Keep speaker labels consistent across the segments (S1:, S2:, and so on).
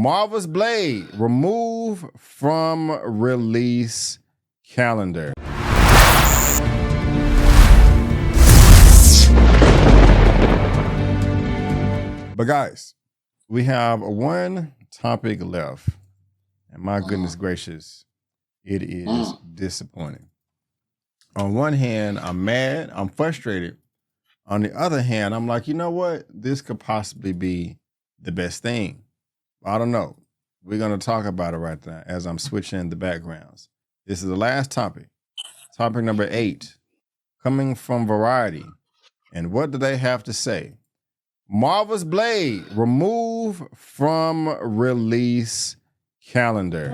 S1: Marvel's Blade removed from release calendar. But guys, we have one topic left. And my goodness gracious, it is disappointing. On one hand, I'm mad, I'm frustrated. On the other hand, I'm like, you know what? This could possibly be the best thing. I don't know. We're going to talk about it right now as I'm switching the backgrounds. This is the last topic. Topic number 8, coming from Variety. And what do they have to say? Marvel's Blade removed from release calendar.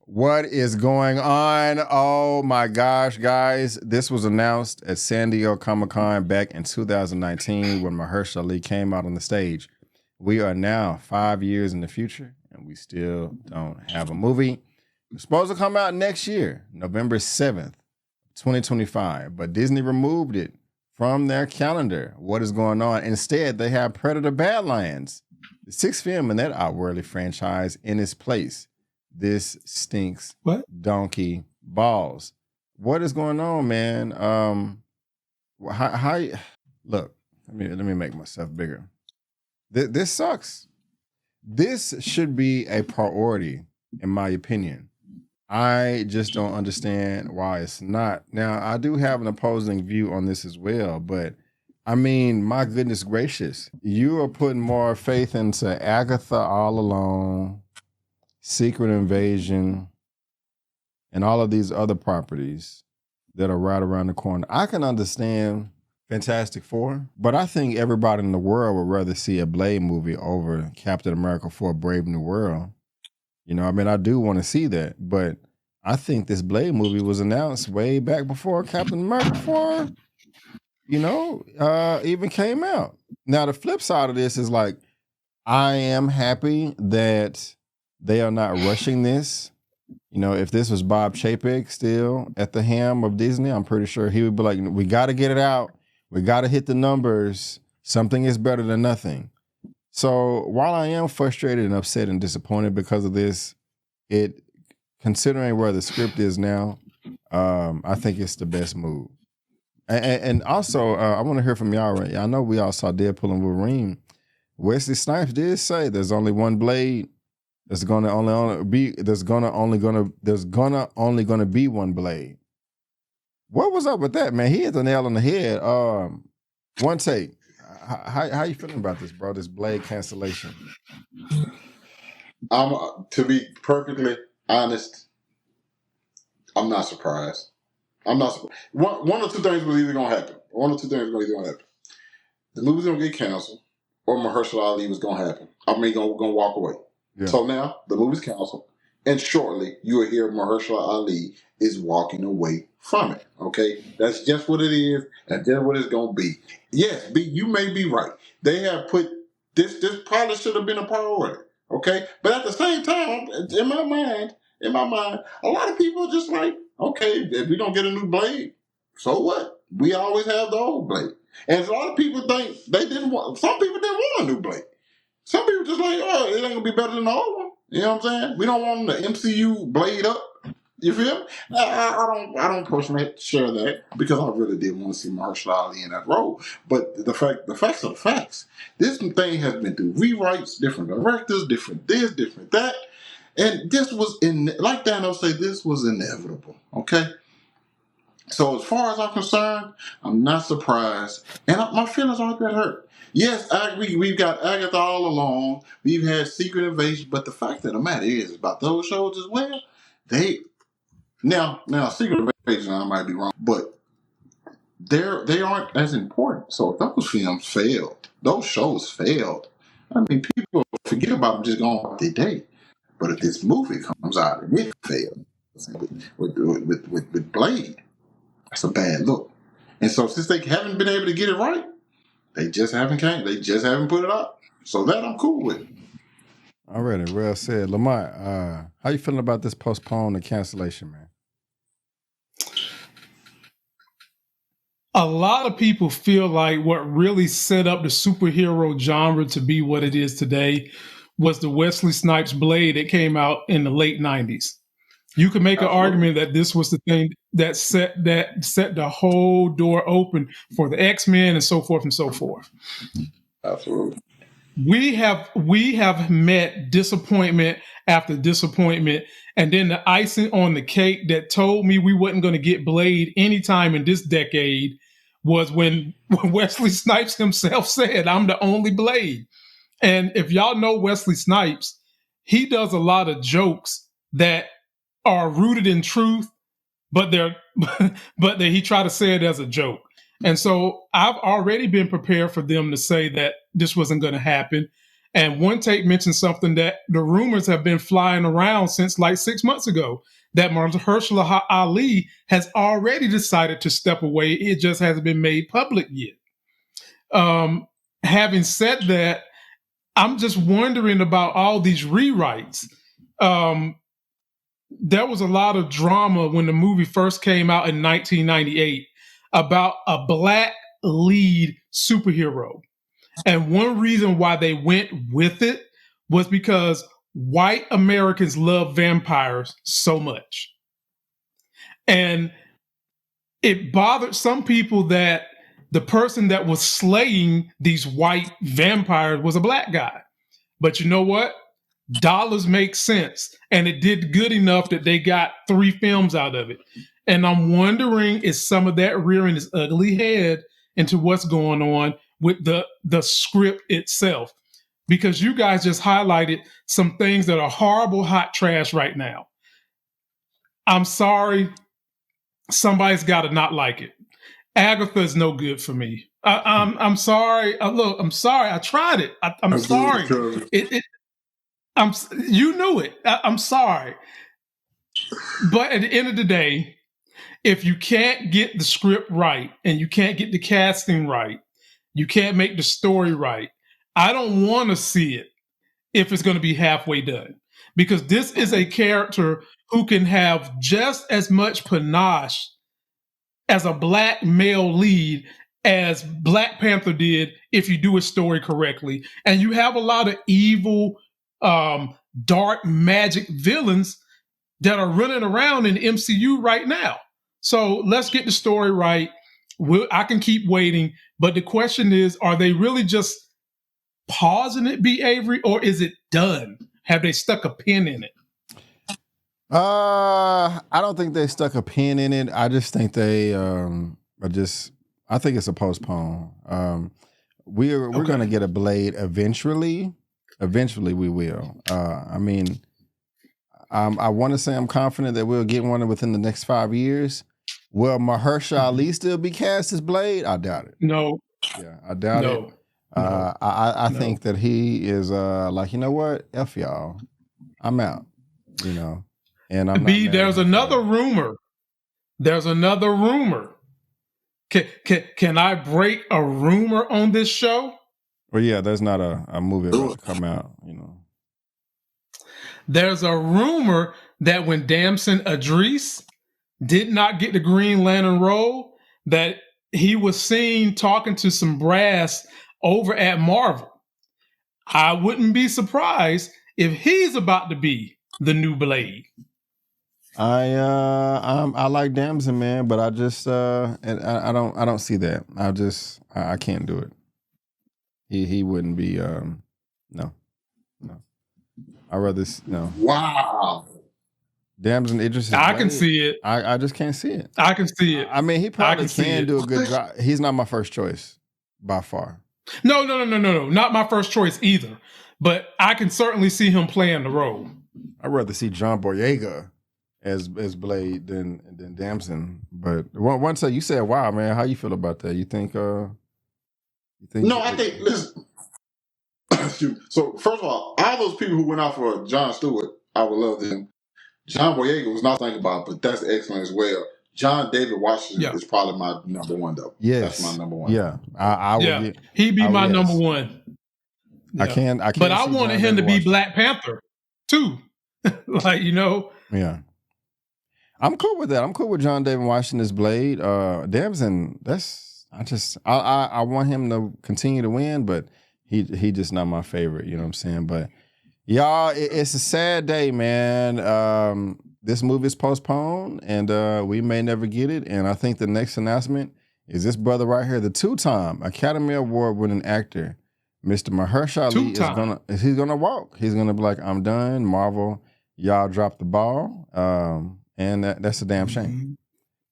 S1: What is going on? Oh my gosh, guys. This was announced at San Diego Comic-Con back in 2019 when Mahershala came out on the stage. We are now 5 years in the future and we still don't have a movie. It's supposed to come out next year, November 7th, 2025, but Disney removed it from their calendar. What is going on? Instead, they have Predator Badlands, the 6th film in that outwardly franchise, in its place. This stinks. What? Donkey balls. What is going on, man? Look, let me make myself bigger. This sucks. This should be a priority, in my opinion. I just don't understand why it's not. Now, I do have an opposing view on this as well, but I mean, my goodness gracious, you are putting more faith into Agatha All Alone, Secret Invasion, and all of these other properties that are right around the corner. I can understand Fantastic Four, but I think everybody in the world would rather see a Blade movie over Captain America 4: Brave New World. You know, I mean, I do want to see that, but I think this Blade movie was announced way back before Captain America 4, even came out. Now, the flip side of this is like, I am happy that they are not rushing this. You know, if this was Bob Chapek still at the helm of Disney, I'm pretty sure he would be like, we got to get it out. We got to hit the numbers. Something is better than nothing. So while I am frustrated and upset and disappointed because of this, considering where the script is now, I think it's the best move. And also, I want to hear from y'all. Right? I know we all saw Deadpool and Wolverine. Wesley Snipes did say there's only one Blade. There's gonna only be one Blade. What was up with that, man? He hit the nail on the head. One take. How you feeling about this, bro? This Blade cancellation.
S2: To be perfectly honest, I'm not surprised. I'm not surprised. One or two things was either gonna happen. The movie's gonna get canceled, or Mahershala Ali was gonna happen. Gonna walk away. Yeah. So now the movie's canceled, and shortly you will hear Mahershala Ali is walking away from it. Okay, that's just what it is, and just what it's gonna be. Yes, B, you may be right. They have put this. This probably should have been a priority. Okay, but at the same time, in my mind, a lot of people are just like, okay, if we don't get a new Blade, so what? We always have the old Blade. And a lot of people think some people didn't want a new Blade. Some people just like, oh, it ain't gonna be better than the old one. You know what I'm saying? We don't want the MCU Blade up. You feel me? I don't personally share that because I really did want to see Mahershala Ali in that role. But the facts are the facts. This thing has been through rewrites, different directors, different this, different that. And this was, like Dano say, this was inevitable. Okay? So as far as I'm concerned, I'm not surprised. And my feelings aren't that hurt. Yes, we've got Agatha All Along. We've had Secret Invasion. But the fact of the matter is, about those shows as well, now Secret Invasion, I might be wrong, but they aren't as important. So if those films failed, those shows failed, I mean, people forget about them just going off their day. But if this movie comes out and it failed with Blade, that's a bad look. And so since they haven't been able to get it right, they just haven't put it up. So that I'm cool with.
S1: Already, well said. Lamar, how you feeling about this postpone and cancellation, man?
S3: a lot of people feel like what really set up the superhero genre to be what it is today was the Wesley Snipes Blade that came out in the late 90s. You can make an argument that this was the thing that set the whole door open for the X-Men and so forth and so forth.
S2: Absolutely.
S3: We have met disappointment after disappointment, and then the icing on the cake that told me we wasn't going to get Blade anytime in this decade was when Wesley Snipes himself said, "I'm the only Blade." And if y'all know Wesley Snipes, he does a lot of jokes that are rooted in truth, but he try to say it as a joke. And so I've already been prepared for them to say that this wasn't going to happen. And One Take mentioned something that the rumors have been flying around since like 6 months ago, that Mahershala Ali has already decided to step away. It just hasn't been made public yet. Having said that, I'm just wondering about all these rewrites. There was a lot of drama when the movie first came out in 1998 about a Black lead superhero. And one reason why they went with it was because white Americans love vampires so much. And it bothered some people that the person that was slaying these white vampires was a Black guy. But you know what? Dollars make sense. And it did good enough that they got 3 films out of it. And I'm wondering, is some of that rearing its ugly head into what's going on with the script itself? Because you guys just highlighted some things that are horrible hot trash right now. I'm sorry. Somebody's got to not like it. Agatha is no good for me. I'm sorry. Look, I'm sorry. I tried it. I'm sorry. You knew it. I'm sorry. But at the end of the day, if you can't get the script right and you can't get the casting right, you can't make the story right, I don't want to see it if it's going to be halfway done. Because this is a character who can have just as much panache as a Black male lead as Black Panther did if you do a story correctly. And you have a lot of evil, dark magic villains that are running around in the MCU right now. So let's get the story right. I can keep waiting. But the question is, are they really just pausing it, B. Avery, or is it done? Have they stuck a pin in it?
S1: I don't think they stuck a pin in it. I just think they I think it's a postpone. We're gonna get a Blade eventually. Eventually we will. I mean, I want to say I'm confident that we'll get one within the next 5 years. Will Mahershala Ali still be cast as Blade? I doubt it.
S3: No.
S1: Yeah, I doubt it. I think that he is like, you know what? F y'all. I'm out. You know. And I'm
S3: there's another rumor. There's another rumor. Can I break a rumor on this show?
S1: Well, yeah, there's not a movie about to come out, you know.
S3: There's a rumor that when Damson Idris did not get the Green Lantern role, that he was seen talking to some brass over at Marvel. I wouldn't be surprised if he's about to be the new Blade.
S1: I like Damson, man, but I just and I don't see that. I can't do it. He wouldn't be no. I'd rather no.
S2: Wow.
S1: Damson Idris.
S3: I can see it.
S1: I just can't see it.
S3: I can see it.
S1: I mean, he probably can do a good job. He's not my first choice by far.
S3: No. Not my first choice either. But I can certainly see him playing the role.
S1: I'd rather see John Boyega as Blade than Damson. But once you said, "Wow, man," how you feel about that? You think?
S2: No, I think. Listen. So first of all those people who went out for Jon Stewart, I would love them. John Boyega was not thinking about, but that's excellent as well. John David Washington is probably my number one, though.
S1: Yes,
S2: that's my number one.
S1: Yeah, I would.
S3: He'd be my number one.
S1: Yeah. I can't.
S3: But I wanted him to be Black Panther too. Like, you know.
S1: Yeah. I'm cool with that. I'm cool with John David Washington's Blade. Damson, that's I want him to continue to win, but he just not my favorite. You know what I'm saying? But y'all, it's a sad day, man. This movie is postponed, and we may never get it. And I think the next announcement is this brother right here, the 2-time Academy Award winning actor, Mr. Mahershala he's gonna walk. He's gonna be like, I'm done. Marvel, y'all dropped the ball. And that's a damn shame.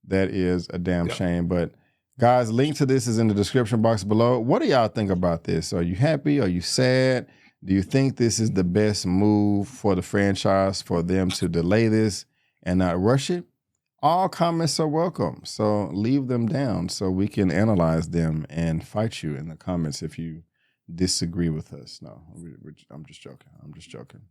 S1: That is a damn shame. But guys, link to this is in the description box below. What do y'all think about this? Are you happy? Are you sad? Do you think this is the best move for the franchise for them to delay this and not rush it? All comments are welcome. So leave them down so we can analyze them and fight you in the comments if you disagree with us. No, I'm just joking.